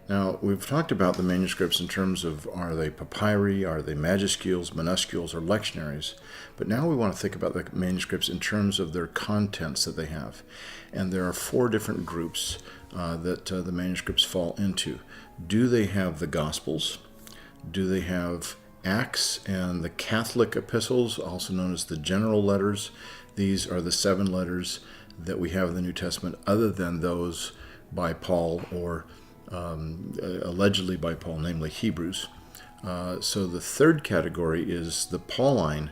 Now, we've talked about the manuscripts in terms of, are they papyri, are they majuscules, minuscules, or lectionaries? But now we want to think about the manuscripts in terms of their contents that they have. And there are 4 different groups that the manuscripts fall into. Do they have the Gospels? Do they have Acts and the Catholic epistles, also known as the general letters? These are the 7 letters that we have in the New Testament, other than those by Paul or allegedly by Paul, namely Hebrews. So the third category is the Pauline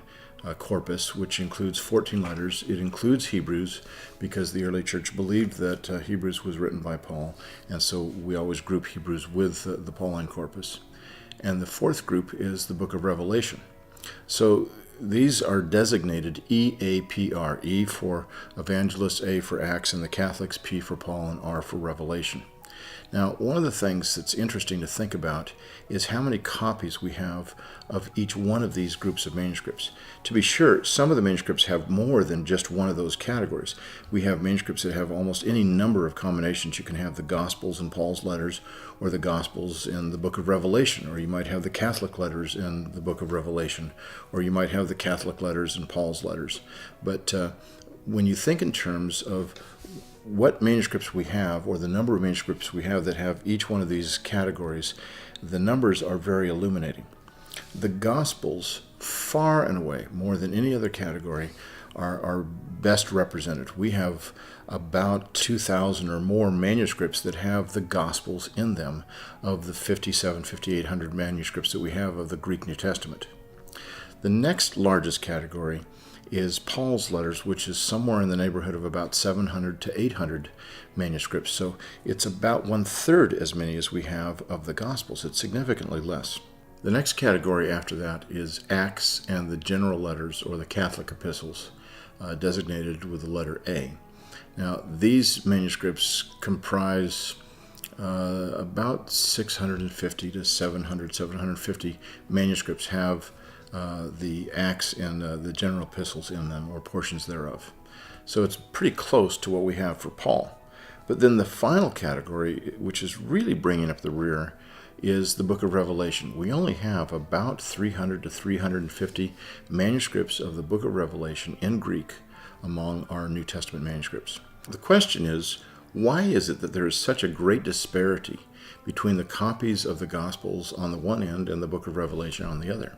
corpus, which includes 14 letters. It includes Hebrews because the early church believed that Hebrews was written by Paul, and so we always group Hebrews with the Pauline corpus. And the fourth group is the book of Revelation. So these are designated EAPR, E for Evangelists, A for Acts, and the Catholics, P for Paul, and R for Revelation. Now, one of the things that's interesting to think about is how many copies we have of each one of these groups of manuscripts. To be sure, some of the manuscripts have more than just one of those categories. We have manuscripts that have almost any number of combinations. You can have the Gospels in Paul's letters, or the Gospels in the book of Revelation, or you might have the Catholic letters in the book of Revelation, or you might have the Catholic letters in Paul's letters. But when you think in terms of what manuscripts we have, or the number of manuscripts we have that have each one of these categories, the numbers are very illuminating. The Gospels, far and away, more than any other category, are best represented. We have about 2,000 or more manuscripts that have the Gospels in them of the 5,800 manuscripts that we have of the Greek New Testament. The next largest category is Paul's letters, which is somewhere in the neighborhood of about 700 to 800 manuscripts. So it's about 1/3 as many as we have of the Gospels. It's significantly less. The next category after that is Acts and the general letters, or the Catholic epistles, designated with the letter A. Now, these manuscripts comprise about 650 to 750 manuscripts have the Acts and the general epistles in them, or portions thereof. So it's pretty close to what we have for Paul. But then the final category, which is really bringing up the rear, is the book of Revelation. We only have about 300 to 350 manuscripts of the book of Revelation in Greek among our New Testament manuscripts. The question is, why is it that there is such a great disparity between the copies of the Gospels on the one end and the book of Revelation on the other?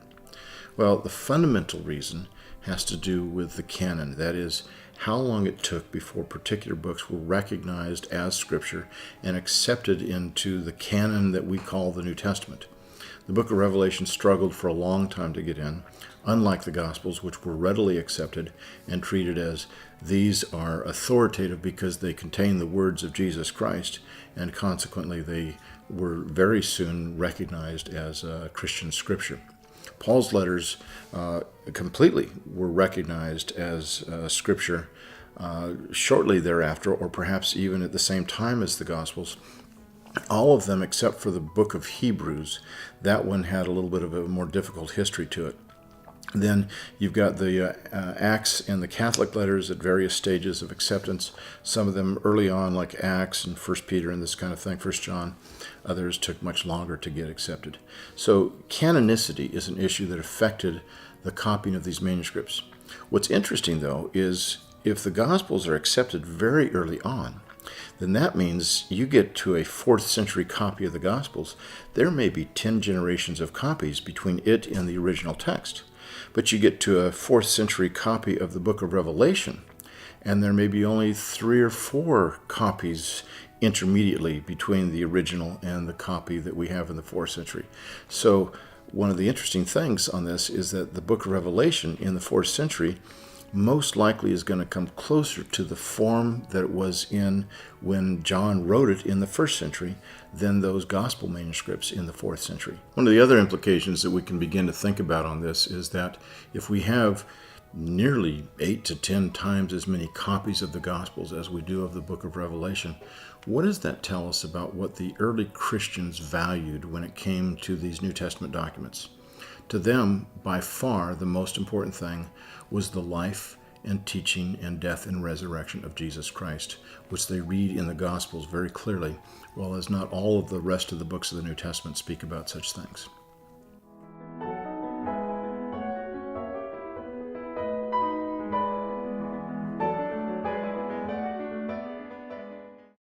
Well, the fundamental reason has to do with the canon. That is, how long it took before particular books were recognized as Scripture and accepted into the canon that we call the New Testament. The book of Revelation struggled for a long time to get in, unlike the Gospels, which were readily accepted and treated as these are authoritative because they contain the words of Jesus Christ, and consequently they were very soon recognized as Christian Scripture. Paul's letters completely were recognized as Scripture shortly thereafter, or perhaps even at the same time as the Gospels. All of them except for the book of Hebrews. That one had a little bit of a more difficult history to it. Then you've got the Acts and the Catholic letters at various stages of acceptance. Some of them early on, like Acts and 1 Peter and this kind of thing, 1 John. Others took much longer to get accepted. So canonicity is an issue that affected the copying of these manuscripts. What's interesting, though, is if the Gospels are accepted very early on, then that means you get to a 4th century copy of the Gospels. There may be 10 generations of copies between it and the original text. But you get to a 4th century copy of the book of Revelation, and there may be only 3 or 4 copies intermediately between the original and the copy that we have in the 4th century. So one of the interesting things on this is that the book of Revelation in the 4th century most likely is going to come closer to the form that it was in when John wrote it in the 1st century than those gospel manuscripts in the 4th century. One of the other implications that we can begin to think about on this is that if we have nearly 8 to 10 times as many copies of the Gospels as we do of the book of Revelation, What does that tell us about what the early Christians valued when it came to these New Testament documents? To them, by far, the most important thing was the life and teaching and death and resurrection of Jesus Christ, which they read in the Gospels very clearly, while as not all of the rest of the books of the New Testament speak about such things.